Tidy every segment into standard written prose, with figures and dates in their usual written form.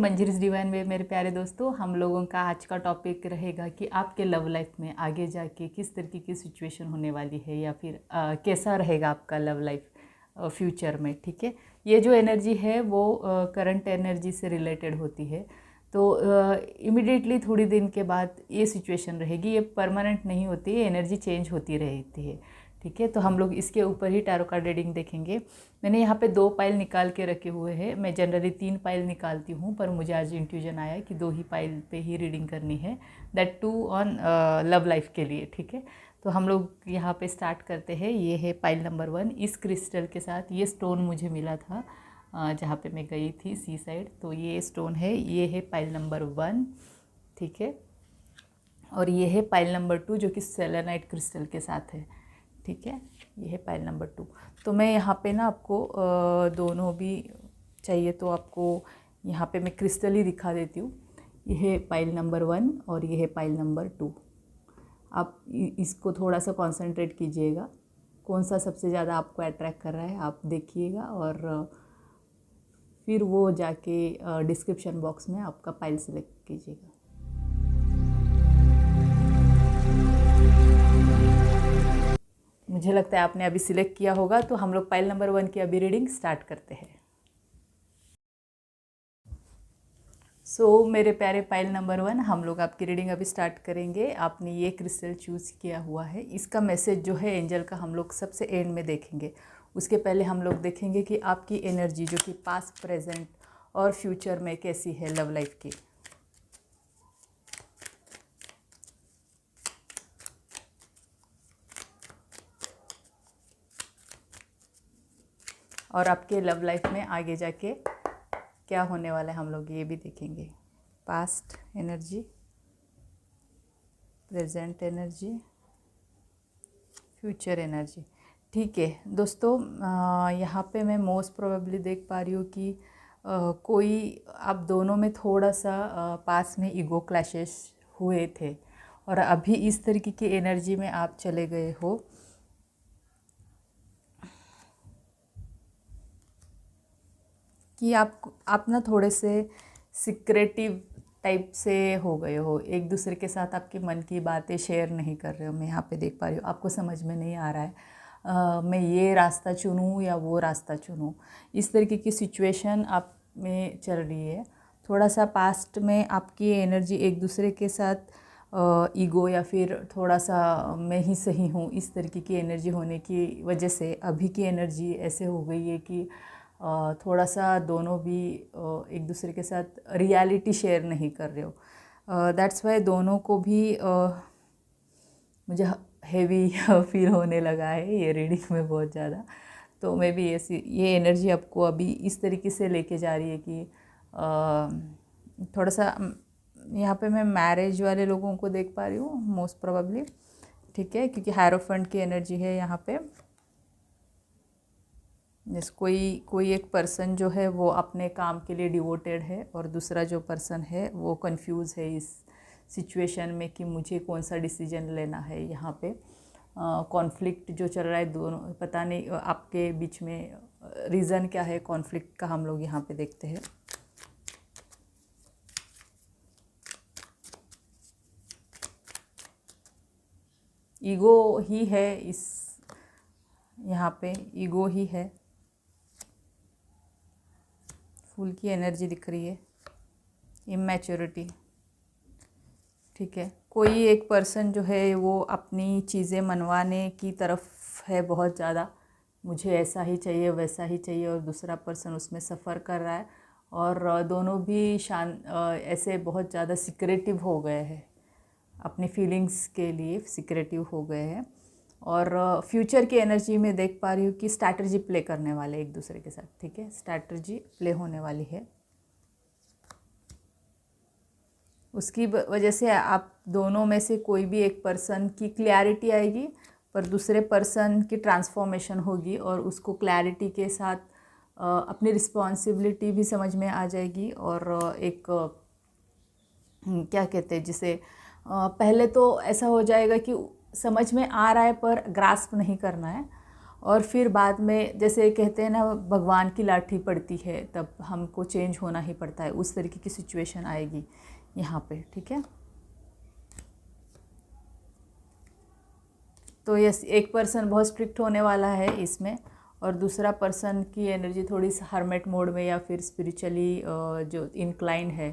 मंजरीज divine में मेरे प्यारे दोस्तों, हम लोगों का आज का टॉपिक रहेगा कि आपके लव लाइफ में आगे जाके किस तरीके की सिचुएशन होने वाली है या फिर कैसा रहेगा आपका लव लाइफ फ्यूचर में। ठीक है, ये जो एनर्जी है वो करंट एनर्जी से रिलेटेड होती है। तो इमिडिएटली थोड़ी दिन के बाद ये सिचुएशन रहेगी, ये परमानेंट नहीं होती है, एनर्जी चेंज होती रहती है। ठीक है, तो हम लोग इसके ऊपर ही टैरो कार्ड रीडिंग देखेंगे। मैंने यहाँ पे 2 पाइल निकाल के रखे हुए हैं। मैं जनरली 3 पाइल निकालती हूँ, पर मुझे आज इंट्यूजन आया कि 2 ही पाइल पे ही रीडिंग करनी है, that too on love life के लिए। ठीक है, तो हम लोग यहाँ पे स्टार्ट करते हैं। ये है पाइल नंबर 1। इस क्रिस्टल के साथ ये स्टोन मुझे मिला था जहाँ पे मैं गई थी सी साइड, तो ये स्टोन है। ये है पाइल नंबर 1। ठीक है, और ये है पाइल नंबर 2 जो कि सेलेनाइट क्रिस्टल के साथ है। ठीक है, ये है पाइल नंबर 2। तो मैं यहाँ पे ना आपको दोनों भी चाहिए तो आपको यहाँ पे मैं क्रिस्टल ही दिखा देती हूँ। ये है पाइल नंबर 1 और ये है पाइल नंबर 2। आप इसको थोड़ा सा कंसंट्रेट कीजिएगा, कौन सा सबसे ज़्यादा आपको अट्रैक्ट कर रहा है आप देखिएगा, और फिर वो जाके डिस्क्रिप्शन बॉक्स में आपका पाइल सेलेक्ट कीजिएगा। मुझे लगता है आपने अभी सिलेक्ट किया होगा, तो हम लोग पाइल नंबर 1 की अभी रीडिंग स्टार्ट करते हैं। मेरे प्यारे पाइल नंबर 1, हम लोग आपकी रीडिंग अभी स्टार्ट करेंगे। आपने ये क्रिस्टल चूज़ किया हुआ है, इसका मैसेज जो है एंजल का हम लोग सबसे एंड में देखेंगे। उसके पहले हम लोग देखेंगे कि आपकी एनर्जी जो कि पास्ट, प्रेजेंट और फ्यूचर में कैसी है लव लाइफ की। और आपके लव लाइफ में आगे जाके क्या होने वाला है हम लोग ये भी देखेंगे। Past energy, present energy, future energy. ठीक है दोस्तों, यहाँ पे मैं मोस्ट प्रोबेबली देख पा रही हूँ कि कोई आप दोनों में थोड़ा सा पास में ईगो क्लैशेस हुए थे, और अभी इस तरीके की एनर्जी में आप चले गए हो। कि आप ना थोड़े से सिक्रेटिव टाइप से हो गए हो, एक दूसरे के साथ आपके मन की बातें शेयर नहीं कर रहे हो। मैं यहाँ पे देख पा रही हूँ, आपको समझ में नहीं आ रहा है मैं ये रास्ता चुनूँ या वो रास्ता चुनूँ। इस तरीके की सिचुएशन आप में चल रही है। थोड़ा सा पास्ट में आपकी एनर्जी एक दूसरे के साथ ईगो या फिर थोड़ा सा मैं ही सही हूँ, इस तरीके की एनर्जी होने की वजह से अभी की एनर्जी ऐसे हो गई है कि थोड़ा सा दोनों भी एक दूसरे के साथ रियलिटी शेयर नहीं कर रहे हो। दैट्स वाई दोनों को भी मुझे हेवी फील होने लगा है ये रीडिंग में बहुत ज़्यादा। तो मैं भी ये एनर्जी आपको अभी इस तरीके से लेके जा रही है कि थोड़ा सा यहाँ पे मैं मैरिज वाले लोगों को देख पा रही हूँ मोस्ट प्रोबेबली। ठीक है, क्योंकि हायरोफेंट की एनर्जी है यहाँ पे। जैसे कोई एक पर्सन जो है वो अपने काम के लिए डिवोटेड है, और दूसरा जो पर्सन है वो कंफ्यूज है इस सिचुएशन में कि मुझे कौन सा डिसीजन लेना है। यहाँ पे कॉन्फ्लिक्ट जो चल रहा है दोनों, पता नहीं आपके बीच में रीज़न क्या है कॉन्फ्लिक्ट का, हम लोग यहाँ पे देखते हैं। ईगो ही है यहाँ पे ईगो ही है। फूल की एनर्जी दिख रही है, इमैच्योरिटी। ठीक है, कोई एक पर्सन जो है वो अपनी चीज़ें मनवाने की तरफ है बहुत ज़्यादा, मुझे ऐसा ही चाहिए वैसा ही चाहिए, और दूसरा पर्सन उसमें सफ़र कर रहा है। और दोनों भी ऐसे बहुत ज़्यादा सिक्रेटिव हो गए हैं, अपनी फीलिंग्स के लिए सिक्रेटिव हो गए हैं। और फ्यूचर की एनर्जी में देख पा रही हूँ कि स्ट्रैटेजी प्ले करने वाले एक दूसरे के साथ। ठीक है, स्ट्रैटेजी प्ले होने वाली है। उसकी वजह से आप दोनों में से कोई भी एक पर्सन की क्लैरिटी आएगी, पर दूसरे पर्सन की ट्रांसफॉर्मेशन होगी, और उसको क्लैरिटी के साथ अपनी रिस्पॉन्सिबिलिटी भी समझ में आ जाएगी। और एक क्या कहते हैं जिसे पहले तो ऐसा हो जाएगा कि समझ में आ रहा है पर ग्रास्प नहीं करना है, और फिर बाद में जैसे कहते हैं ना, भगवान की लाठी पड़ती है तब हमको चेंज होना ही पड़ता है, उस तरीके की सिचुएशन आएगी यहाँ पे, ठीक है। तो यस, एक पर्सन बहुत स्ट्रिक्ट होने वाला है इसमें, और दूसरा पर्सन की एनर्जी थोड़ी सी हर्मेट मोड में या फिर स्पिरिचुअली जो इंक्लाइन है,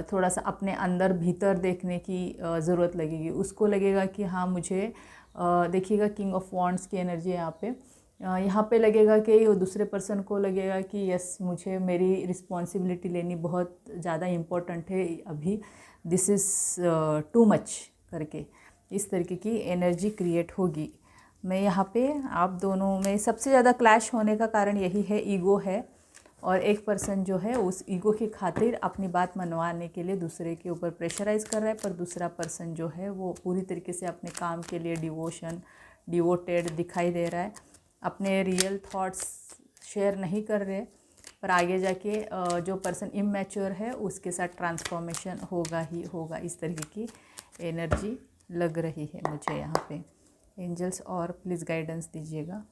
थोड़ा सा अपने अंदर भीतर देखने की ज़रूरत लगेगी। उसको लगेगा कि हाँ मुझे, देखिएगा किंग ऑफ वॉन्ड्स की एनर्जी है यहाँ पे लगेगा कि वो दूसरे पर्सन को लगेगा कि यस, मुझे मेरी रिस्पॉन्सिबिलिटी लेनी बहुत ज़्यादा इम्पोर्टेंट है अभी, दिस इज़ टू मच करके, इस तरीके की एनर्जी क्रिएट होगी। मैं यहाँ पे आप दोनों में सबसे ज़्यादा क्लैश होने का कारण यही है, ईगो है, और एक पर्सन जो है उस ईगो की खातिर अपनी बात मनवाने के लिए दूसरे के ऊपर प्रेशराइज़ कर रहा है, पर दूसरा पर्सन जो है वो पूरी तरीके से अपने काम के लिए डिवोटेड दिखाई दे रहा है, अपने रियल थॉट्स शेयर नहीं कर रहे, पर आगे जाके जो पर्सन इमैच्योर है उसके साथ ट्रांसफॉर्मेशन होगा ही होगा, इस तरीके की एनर्जी लग रही है मुझे यहाँ पे। एंजल्स और प्लीज़ गाइडेंस दीजिएगा।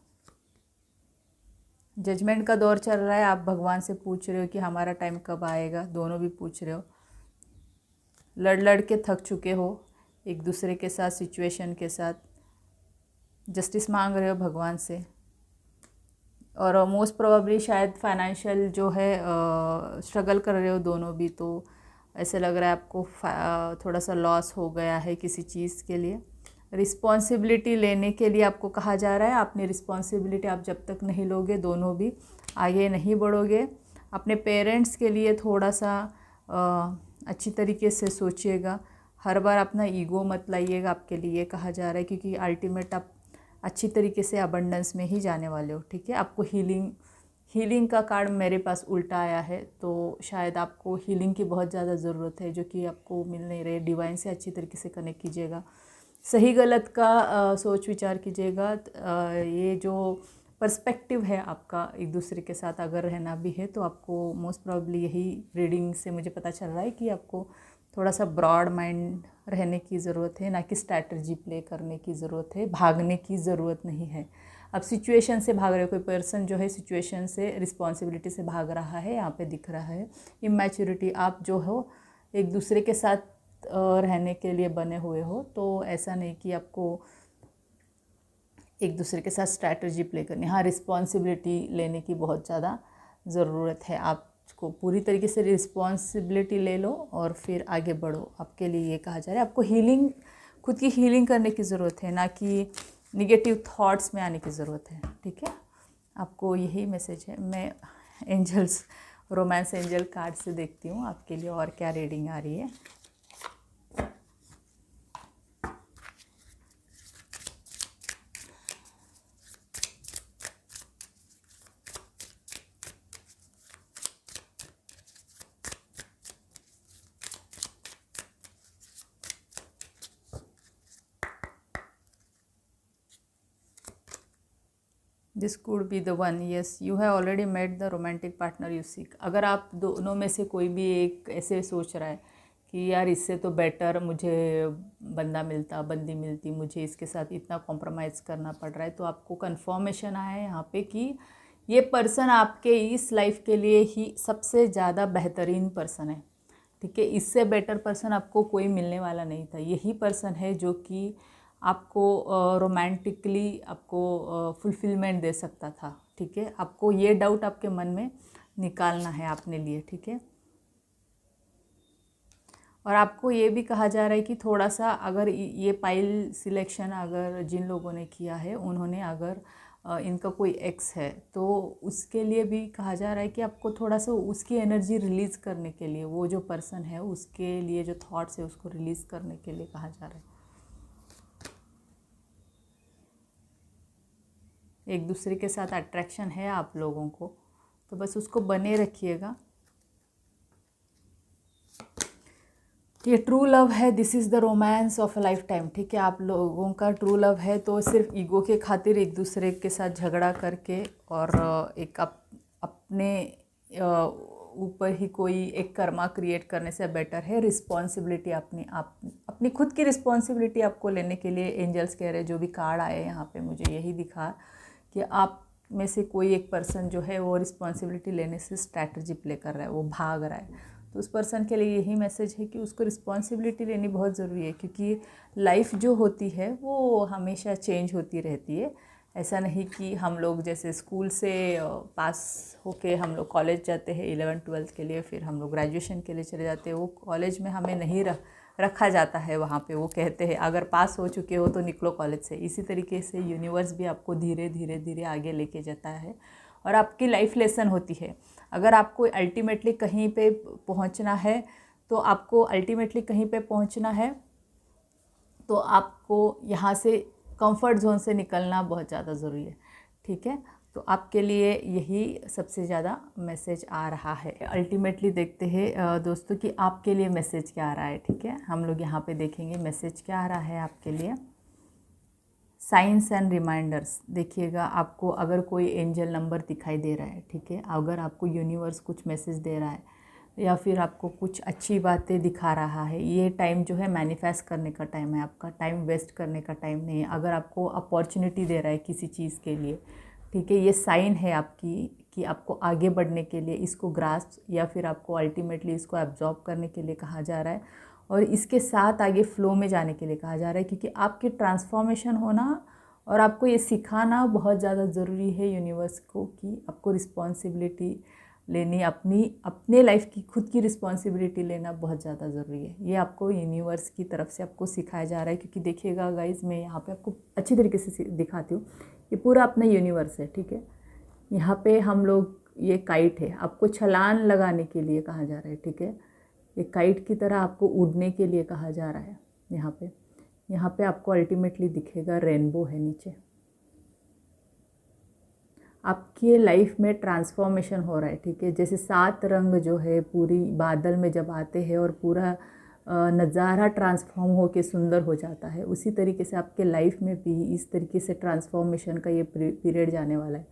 जजमेंट का दौर चल रहा है, आप भगवान से पूछ रहे हो कि हमारा टाइम कब आएगा, दोनों भी पूछ रहे हो, लड़ के थक चुके हो एक दूसरे के साथ, सिचुएशन के साथ, जस्टिस मांग रहे हो भगवान से, और मोस्ट प्रोबेबली शायद फाइनेंशियल जो है स्ट्रगल कर रहे हो दोनों भी, तो ऐसे लग रहा है आपको थोड़ा सा लॉस हो गया है किसी चीज़ के लिए। रिस्पॉन्सिबिलिटी लेने के लिए आपको कहा जा रहा है, अपनी रिस्पॉन्सिबिलिटी आप जब तक नहीं लोगे दोनों भी आगे नहीं बढ़ोगे। अपने पेरेंट्स के लिए थोड़ा सा अच्छी तरीके से सोचिएगा, हर बार अपना ईगो मत लाइएगा, आपके लिए कहा जा रहा है, क्योंकि अल्टीमेट आप अच्छी तरीके से अबंडेंस में ही जाने वाले हो, ठीक है। आपको हीलिंग का कार्ड मेरे पास उल्टा आया है, तो शायद आपको हीलिंग की बहुत ज़्यादा ज़रूरत है, जो कि आपको मिल नहीं रही। डिवाइन से अच्छी तरीके से कनेक्ट कीजिएगा, सही गलत का सोच विचार कीजिएगा। ये जो पर्सपेक्टिव है आपका एक दूसरे के साथ अगर रहना भी है, तो आपको मोस्ट प्रॉब्ली यही रीडिंग से मुझे पता चल रहा है कि आपको थोड़ा सा ब्रॉड माइंड रहने की ज़रूरत है, ना कि स्ट्रैटेजी प्ले करने की ज़रूरत है, भागने की ज़रूरत नहीं है। अब सिचुएशन से भाग रहे हो, कोई पर्सन जो है सिचुएशन से, रिस्पॉन्सिबिलिटी से भाग रहा है, यहाँ पे दिख रहा है इमैच्योरिटी। आप जो हो एक दूसरे के साथ रहने के लिए बने हुए हो, तो ऐसा नहीं कि आपको एक दूसरे के साथ स्ट्रैटेजी प्ले करनी, हाँ रिस्पॉन्सिबिलिटी लेने की बहुत ज़्यादा ज़रूरत है। आपको पूरी तरीके से रिस्पॉन्सिबिलिटी ले लो और फिर आगे बढ़ो, आपके लिए ये कहा जा रहा है। आपको हीलिंग, खुद की हीलिंग करने की ज़रूरत है, ना कि निगेटिव थॉट्स में आने की ज़रूरत है, ठीक है। आपको यही मैसेज है। मैं एंजल्स, रोमांस एंजल कार्ड से देखती हूँ आपके लिए और क्या रीडिंग आ रही है। This could be the one, yes you have already met the romantic partner you seek. अगर आप दोनों में से कोई भी एक ऐसे सोच रहा है कि यार इससे तो बेटर मुझे बंदी मिलती, मुझे इसके साथ इतना कॉम्प्रोमाइज़ करना पड़ रहा है, तो आपको कन्फर्मेशन आया है यहाँ पे कि ये पर्सन आपके इस लाइफ के लिए ही सबसे ज़्यादा बेहतरीन पर्सन है, ठीक है। इससे बेटर पर्सन आपको कोई मिलने वाला नहीं था। यही पर्सन है जो कि आपको रोमांटिकली आपको फुलफिलमेंट दे सकता था, ठीक है। आपको ये डाउट आपके मन में निकालना है अपने लिए, ठीक है। और आपको ये भी कहा जा रहा है कि थोड़ा सा, अगर ये पाइल सिलेक्शन अगर जिन लोगों ने किया है, उन्होंने अगर इनका कोई एक्स है, तो उसके लिए भी कहा जा रहा है कि आपको थोड़ा सा उसकी एनर्जी रिलीज़ करने के लिए, वो जो पर्सन है उसके लिए जो थॉट्स है उसको रिलीज़ करने के लिए कहा जा रहा है। एक दूसरे के साथ अट्रैक्शन है आप लोगों को, तो बस उसको बने रखिएगा। ये ट्रू लव है, this is the romance of a life time, ठीक है। आप लोगों का ट्रू लव है, तो सिर्फ ईगो के खातिर एक दूसरे के साथ झगड़ा करके और एक अपने ऊपर ही कोई एक कर्मा क्रिएट करने से बेटर है रिस्पॉन्सिबिलिटी अपनी खुद की रिस्पॉन्सिबिलिटी आपको लेने के लिए एंजल्स कह रहे हैं। जो भी कार्ड आए यहाँ पे मुझे यही दिखा कि आप में से कोई एक पर्सन जो है वो रिस्पॉन्सिबिलिटी लेने से स्ट्रैटेजी प्ले कर रहा है, वो भाग रहा है। तो उस पर्सन के लिए यही मैसेज है कि उसको रिस्पॉन्सिबिलिटी लेनी बहुत ज़रूरी है, क्योंकि लाइफ जो होती है वो हमेशा चेंज होती रहती है। ऐसा नहीं कि हम लोग जैसे स्कूल से पास होके हम लोग कॉलेज जाते हैं 11th-12th के लिए, फिर हम लोग ग्रेजुएशन के लिए चले जाते हैं, वो कॉलेज में हमें नहीं रखा जाता है वहाँ पे। वो कहते हैं अगर पास हो चुके हो तो निकलो कॉलेज से। इसी तरीके से यूनिवर्स भी आपको धीरे धीरे धीरे आगे लेके जाता है और आपकी लाइफ लेसन होती है। अगर आपको अल्टीमेटली कहीं पे पहुँचना है तो आपको अल्टीमेटली कहीं पे पहुँचना है तो आपको यहाँ से कंफर्ट जोन से निकलना बहुत ज़्यादा ज़रूरी है, ठीक है। तो आपके लिए यही सबसे ज़्यादा मैसेज आ रहा है। अल्टीमेटली देखते हैं दोस्तों कि आपके लिए मैसेज क्या आ रहा है, ठीक है। हम लोग यहाँ पे देखेंगे मैसेज क्या आ रहा है आपके लिए। साइंस एंड रिमाइंडर्स देखिएगा, आपको अगर कोई एंजल नंबर दिखाई दे रहा है, ठीक है, अगर आपको यूनिवर्स कुछ मैसेज दे रहा है या फिर आपको कुछ अच्छी बातें दिखा रहा है, ये टाइम जो है मैनिफेस्ट करने का टाइम है आपका, टाइम वेस्ट करने का टाइम नहीं है। अगर आपको अपॉर्चुनिटी दे रहा है किसी चीज़ के लिए, ठीक है, ये साइन है आपकी कि आपको आगे बढ़ने के लिए इसको ग्रास्प या फिर आपको अल्टीमेटली इसको एब्जॉर्ब करने के लिए कहा जा रहा है और इसके साथ आगे फ्लो में जाने के लिए कहा जा रहा है, क्योंकि आपकी ट्रांसफॉर्मेशन होना और आपको ये सिखाना बहुत ज़्यादा ज़रूरी है यूनिवर्स को कि आपको रिस्पॉन्सिबिलिटी लेनी, अपने लाइफ की खुद की रिस्पॉन्सिबिलिटी लेना बहुत ज़्यादा ज़रूरी है। ये आपको यूनिवर्स की तरफ से आपको सिखाया जा रहा है। क्योंकि देखिएगा गाइज, मैं यहाँ पे आपको अच्छी तरीके से दिखाती हूँ, ये पूरा अपना यूनिवर्स है, ठीक है। यहाँ पे हम लोग, ये काइट है, आपको छलांग लगाने के लिए कहा जा रहा है, ठीक है। ये काइट की तरह आपको उड़ने के लिए कहा जा रहा है। यहाँ पे आपको अल्टीमेटली दिखेगा रेनबो है नीचे। आपकी लाइफ में ट्रांसफॉर्मेशन हो रहा है, ठीक है। जैसे 7 रंग जो है पूरी बादल में जब आते हैं और पूरा नज़ारा ट्रांसफॉर्म होके सुंदर हो जाता है, उसी तरीके से आपके लाइफ में भी इस तरीके से ट्रांसफॉर्मेशन का ये पीरियड जाने वाला है।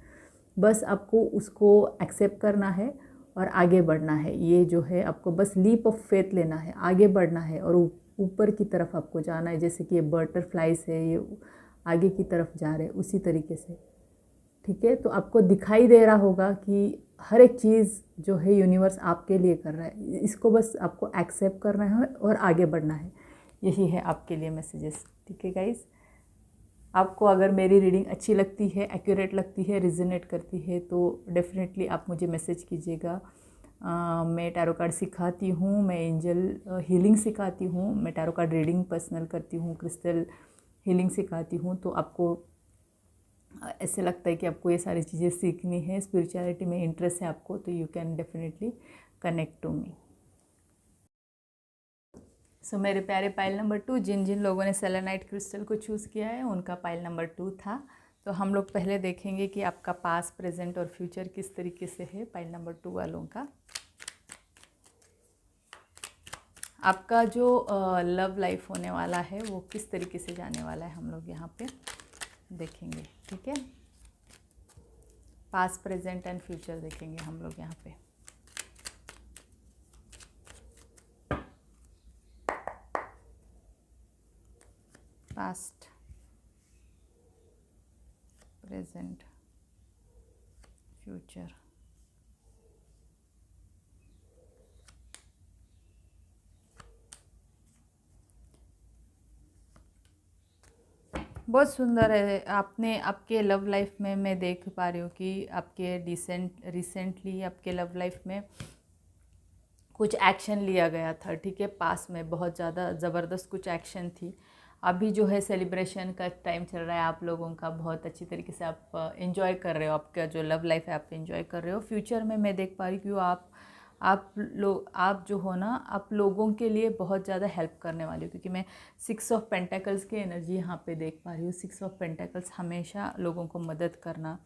बस आपको उसको एक्सेप्ट करना है और आगे बढ़ना है। ये जो है आपको बस लीप ऑफ फेथ लेना है, आगे बढ़ना है और ऊपर की तरफ आपको जाना है। जैसे कि ये बटरफ्लाइज है, ये आगे की तरफ जा रहे हैं, उसी तरीके से, ठीक है। तो आपको दिखाई दे रहा होगा कि हर एक चीज़ जो है यूनिवर्स आपके लिए कर रहा है, इसको बस आपको एक्सेप्ट करना है और आगे बढ़ना है। यही है आपके लिए मैसेजेस, ठीक है गाइज। आपको अगर मेरी रीडिंग अच्छी लगती है, एक्यूरेट लगती है, रिजोनेट करती है तो डेफिनेटली आप मुझे मैसेज कीजिएगा। मैं टैरो कार्ड सिखाती हूँ, मैं एंजल हीलिंग सिखाती हूँ, मैं टैरो कार्ड रीडिंग पर्सनल करती हूँ, क्रिस्टल हीलिंग सिखाती हूँ। तो आपको ऐसे लगता है कि आपको ये सारी चीज़ें सीखनी है, स्पिरिचुअलिटी में इंटरेस्ट है आपको, तो you can definitely connect to me. So मेरे प्यारे पाइल नंबर 2, जिन जिन लोगों ने सेलेनाइट क्रिस्टल को चूज़ किया है उनका पाइल नंबर 2 था। तो हम लोग पहले देखेंगे कि आपका पास्ट, प्रेजेंट और फ्यूचर किस तरीके से है पाइल नंबर 2 वालों का। आपका जो लव लाइफ होने वाला है वो किस तरीके से जाने वाला है, हम लोग यहाँ पे देखेंगे, ठीक है। पास्ट, प्रेजेंट एंड फ्यूचर देखेंगे हम लोग यहाँ पे। Past, present, future. बहुत सुंदर है। आपने आपके लव लाइफ में मैं देख पा रही हूँ कि आपके रिसेंटली आपके लव लाइफ में कुछ एक्शन लिया गया था, ठीक है। पास में बहुत ज़्यादा ज़बरदस्त कुछ एक्शन थी। अभी जो है सेलिब्रेशन का टाइम चल रहा है आप लोगों का, बहुत अच्छी तरीके से आप एंजॉय कर रहे हो, आपका जो लव लाइफ है आप एंजॉय कर रहे हो। फ्यूचर में मैं देख पा रही हूँ आप जो हो ना, आप लोगों के लिए बहुत ज़्यादा हेल्प करने वाली हो, क्योंकि मैं 6 ऑफ पेंटेकल्स की एनर्जी यहाँ पे देख पा रही हूँ। 6 ऑफ पेंटेकल्स हमेशा लोगों को मदद करना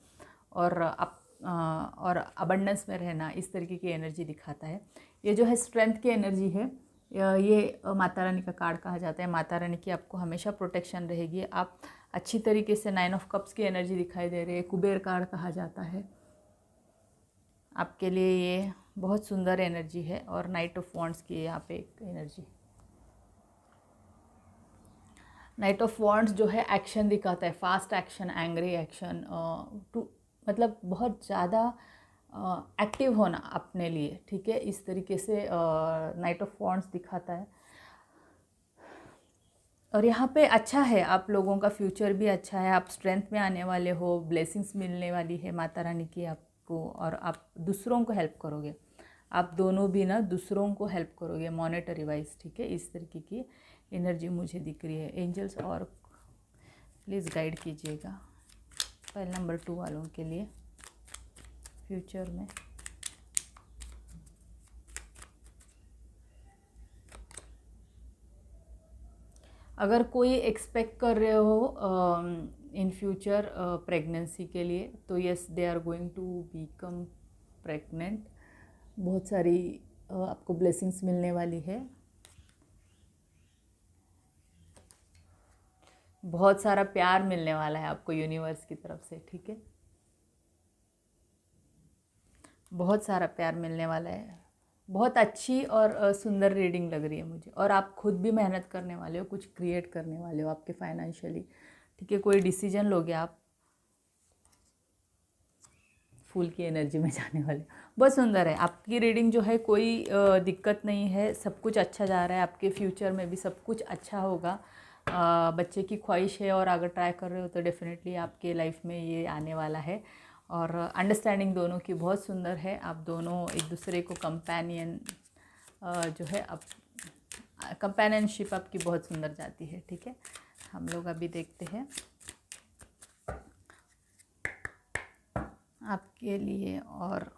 और और अबंडेंस में रहना, इस तरीके की एनर्जी दिखाता है। ये जो है स्ट्रेंथ की एनर्जी है। ये माता रानी का कार्ड कहा जाता है। माता रानी की आपको हमेशा प्रोटेक्शन रहेगी। आप अच्छी तरीके से 9 ऑफ कप्स की एनर्जी दिखाई दे रही है। कुबेर कार्ड कहा जाता है। आपके लिए ये बहुत सुंदर एनर्जी है। और नाइट ऑफ वॉन्ड्स की यहाँ पे एक एनर्जी। नाइट ऑफ वॉन्ड्स जो है एक्शन दिखाता है, fast action, angry action, too मतलब बहुत ज़्यादा एक्टिव होना अपने लिए, ठीक है, इस तरीके से नाइट ऑफ वॉन्ड्स दिखाता है। और यहाँ पे अच्छा है, आप लोगों का फ्यूचर भी अच्छा है, आप स्ट्रेंथ में आने वाले हो, ब्लेसिंग्स मिलने वाली है माता रानी की आपको, और आप दूसरों को हेल्प करोगे, आप दोनों भी ना दूसरों को हेल्प करोगे मॉनेटरी वाइज, ठीक है, इस तरीके की एनर्जी मुझे दिख रही है। एंजल्स और प्लीज़ गाइड कीजिएगा फाइल नंबर 2 वालों के लिए फ्यूचर में। अगर कोई एक्सपेक्ट कर रहे हो इन फ्यूचर प्रेगनेंसी के लिए, तो yes they are going to become pregnant. बहुत सारी आपको ब्लेसिंग्स मिलने वाली है, बहुत सारा प्यार मिलने वाला है आपको यूनिवर्स की तरफ से, ठीक है, बहुत सारा प्यार मिलने वाला है। बहुत अच्छी और सुंदर रीडिंग लग रही है मुझे। और आप खुद भी मेहनत करने वाले हो, कुछ क्रिएट करने वाले हो आपके फाइनेंशियली, ठीक है, कोई डिसीजन लोगे आप, फूल की एनर्जी में जाने वाले। बहुत सुंदर है आपकी रीडिंग जो है, कोई दिक्कत नहीं है, सब कुछ अच्छा जा रहा है, आपके फ्यूचर में भी सब कुछ अच्छा होगा। बच्चे की ख्वाहिश है और अगर ट्राई कर रहे हो तो डेफिनेटली आपके लाइफ में ये आने वाला है। और अंडरस्टैंडिंग दोनों की बहुत सुंदर है, आप दोनों एक दूसरे को कंपेनियन जो है, अब कंपेनियनशिप आपकी बहुत सुंदर जाती है, ठीक है। हम लोग अभी देखते हैं आपके लिए और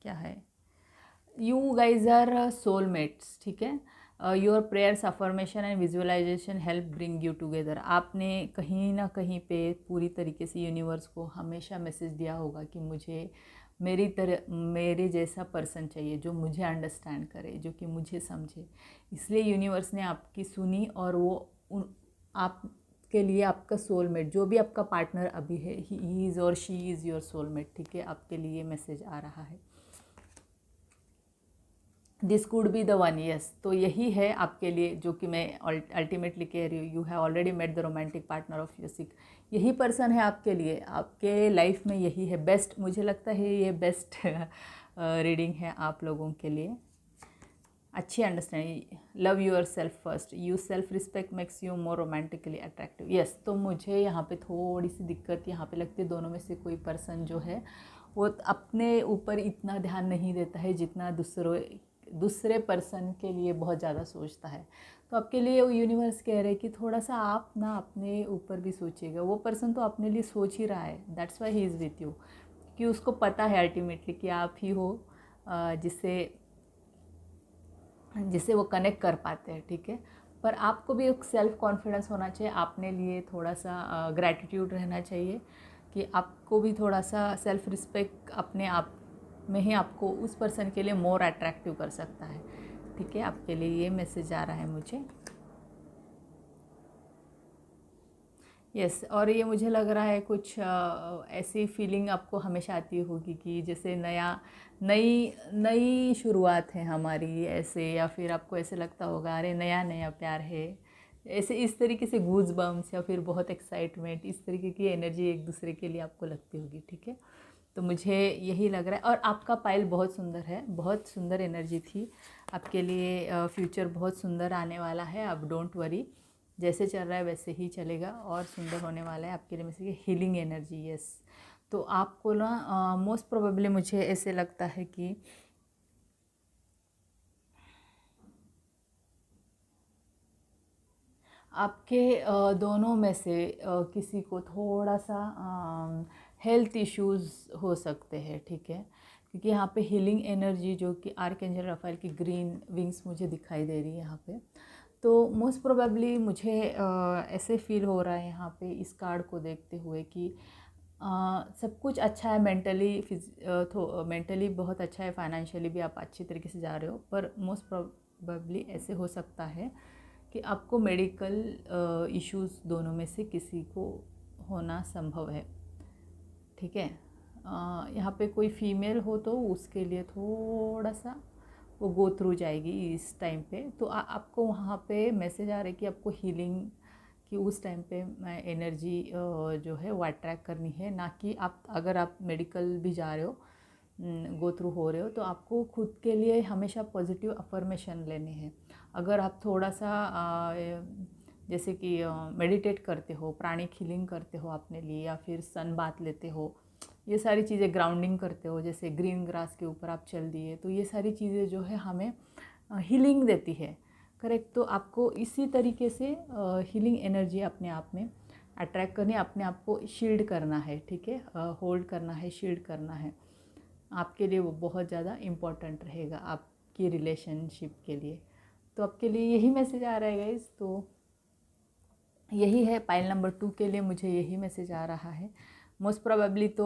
क्या है। यू गाइज आर सोलमेट्स, ठीक है। Your prayers, affirmation and visualisation help bring you together. आपने कहीं ना कहीं पे पूरी तरीके से यूनिवर्स को हमेशा मैसेज दिया होगा कि मुझे मेरे जैसा पर्सन चाहिए, जो मुझे अंडरस्टैंड करे, जो कि मुझे समझे। इसलिए यूनिवर्स ने आपकी सुनी और वो आपके लिए आपका सोलमेट, जो भी आपका पार्टनर अभी है, ही इज़ और शी इज़ योर सोलमेट, ठीक है, आपके लिए मैसेज आ रहा है। This could be the one, yes. तो यही है आपके लिए जो कि मैं अल्टीमेटली कह रही हूँ। You have already met the romantic partner of your sick. यही पर्सन है आपके लिए, आपके लाइफ में यही है बेस्ट। मुझे लगता है ये बेस्ट रीडिंग है आप लोगों के लिए। अच्छी understanding, love yourself first, you self respect makes you more romantically attractive, yes. तो मुझे यहाँ पे थोड़ी सी दिक्कत यहाँ पे लगती है, दोनों में से कोई पर्सन जो है वो अपने ऊपर इतना ध्यान नहीं देता है जितना दूसरे पर्सन के लिए बहुत ज़्यादा सोचता है। तो आपके लिए यूनिवर्स कह रहे हैं कि थोड़ा सा आप ना अपने ऊपर भी सोचिएगा। वो पर्सन तो अपने लिए सोच ही रहा है, that's why he is with you, कि उसको पता है अल्टीमेटली कि आप ही हो जिससे वो कनेक्ट कर पाते हैं, ठीक है। पर आपको भी एक सेल्फ कॉन्फिडेंस होना चाहिए, आपने लिए थोड़ा सा ग्रैटिट्यूड रहना चाहिए कि आपको भी थोड़ा सा सेल्फ रिस्पेक्ट अपने आप में ही आपको उस पर्सन के लिए मोर अट्रैक्टिव कर सकता है, ठीक है। आपके लिए ये मैसेज आ रहा है मुझे, यस। और ये मुझे लग रहा है कुछ ऐसी फीलिंग आपको हमेशा आती होगी कि जैसे नई नई शुरुआत है हमारी ऐसे, या फिर आपको ऐसे लगता होगा अरे नया नया प्यार है, ऐसे इस तरीके से गूज बम्स या फिर बहुत एक्साइटमेंट, इस तरीके की एनर्जी एक दूसरे के लिए आपको लगती होगी, ठीक है। तो मुझे यही लग रहा है। और आपका पाइल बहुत सुंदर है, बहुत सुंदर एनर्जी थी आपके लिए। फ्यूचर बहुत सुंदर आने वाला है, अब डोंट वरी, जैसे चल रहा है वैसे ही चलेगा और सुंदर होने वाला है आपके लिए। में से हीलिंग एनर्जी, यस। तो आपको ना मोस्ट प्रोबेबली मुझे ऐसे लगता है कि आपके दोनों में से किसी को थोड़ा सा हेल्थ इश्यूज़ हो सकते हैं, ठीक है, क्योंकि यहाँ पे हीलिंग एनर्जी जो कि आर्कएंजल राफेल की ग्रीन विंग्स मुझे दिखाई दे रही है यहाँ पे। तो मोस्ट प्रोबेबली मुझे ऐसे फील हो रहा है यहाँ पे इस कार्ड को देखते हुए कि सब कुछ अच्छा है, मेंटली बहुत अच्छा है, फाइनेंशियली भी आप अच्छी तरीके से जा रहे हो, पर मोस्ट प्रोबेबली ऐसे हो सकता है कि आपको मेडिकल इश्यूज़ दोनों में से किसी को होना संभव है, ठीक है। यहाँ पे कोई फीमेल हो तो उसके लिए थोड़ा सा वो गो थ्रू जाएगी इस टाइम पे। तो आपको वहाँ पे मैसेज आ रहा है कि आपको हीलिंग कि उस टाइम पे मैं एनर्जी जो है वो अट्रैक्ट करनी है, ना कि आप अगर आप मेडिकल भी जा रहे हो, गो थ्रू हो रहे हो, तो आपको खुद के लिए हमेशा पॉजिटिव अफर्मेशन लेने हैं। अगर आप थोड़ा सा जैसे कि मेडिटेट करते हो, प्राणिक हीलिंग करते हो अपने लिए, या फिर सन बाथ लेते हो, ये सारी चीज़ें ग्राउंडिंग करते हो, जैसे ग्रीन ग्रास के ऊपर आप चल दिए, तो ये सारी चीज़ें जो है हमें हीलिंग देती है। करेक्ट। तो आपको इसी तरीके से हीलिंग एनर्जी अपने आप में अट्रैक्ट करनी, अपने आप को शील्ड करना है, ठीक है, होल्ड करना है, शील्ड करना है। आपके लिए वो बहुत ज़्यादा इम्पोर्टेंट रहेगा आपकी रिलेशनशिप के लिए। तो आपके लिए यही मैसेज आ रहा है गाइस। तो यही है पाइल नंबर 2 के लिए, मुझे यही मैसेज आ रहा है। मोस्ट प्रोबेबली तो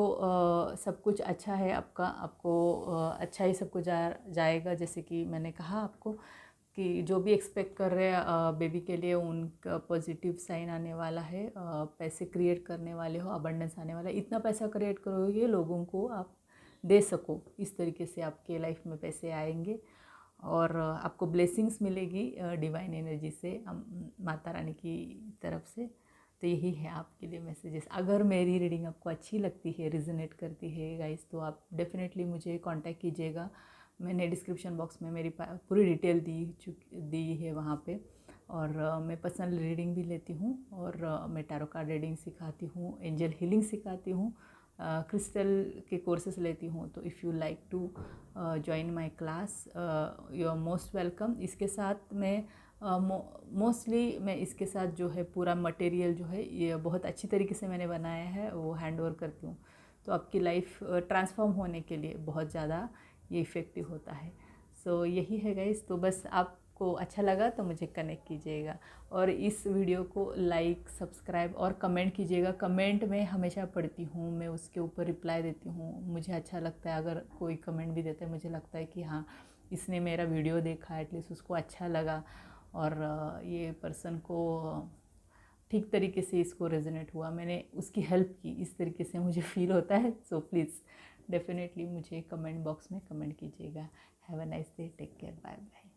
सब कुछ अच्छा है आपका, आपको अच्छा ही सब कुछ जाएगा। जैसे कि मैंने कहा आपको कि जो भी एक्सपेक्ट कर रहे हैं बेबी के लिए, उनका पॉजिटिव साइन आने वाला है, पैसे क्रिएट करने वाले हो, अबंडेंस आने वाला है। इतना पैसा क्रिएट करोगे लोगों को आप दे सको, इस तरीके से आपके लाइफ में पैसे आएंगे और आपको ब्लेसिंग्स मिलेगी डिवाइन एनर्जी से, माता रानी की तरफ से। तो यही है आपके लिए मैसेजेस। अगर मेरी रीडिंग आपको अच्छी लगती है, रिजोनेट करती है गाइस, तो आप डेफिनेटली मुझे कांटेक्ट कीजिएगा। मैंने डिस्क्रिप्शन बॉक्स में मेरी पूरी डिटेल दी है वहाँ पे। और मैं पर्सनल रीडिंग भी लेती हूँ, और मैं टैरो कार्ड रीडिंग सिखाती हूँ, एंजल हीलिंग सिखाती हूँ, क्रिस्टल के कोर्सेस लेती हूँ। तो if you like to join my class, you are most welcome. इसके साथ मैं मोस्टली मैं इसके साथ जो है पूरा मटेरियल जो है ये बहुत अच्छी तरीके से मैंने बनाया है, वो हैंड ओवर करती हूँ। तो आपकी लाइफ ट्रांसफॉर्म होने के लिए बहुत ज़्यादा ये इफ़ेक्टिव होता है। सो यही है गाइस। तो बस आपको अच्छा लगा तो मुझे कनेक्ट कीजिएगा, और इस वीडियो को लाइक, सब्सक्राइब और कमेंट कीजिएगा। कमेंट मैं हमेशा पढ़ती हूँ, मैं उसके ऊपर रिप्लाई देती हूँ। मुझे अच्छा लगता है अगर कोई कमेंट भी देता है, मुझे लगता है कि हाँ, इसने मेरा वीडियो देखा, एटलीस्ट उसको अच्छा लगा, और ये पर्सन को ठीक तरीके से इसको रेजोनेट हुआ, मैंने उसकी हेल्प की, इस तरीके से मुझे फील होता है। सो प्लीज़ डेफिनेटली मुझे कमेंट बॉक्स में कमेंट कीजिएगा। Have a nice day, take care, bye bye.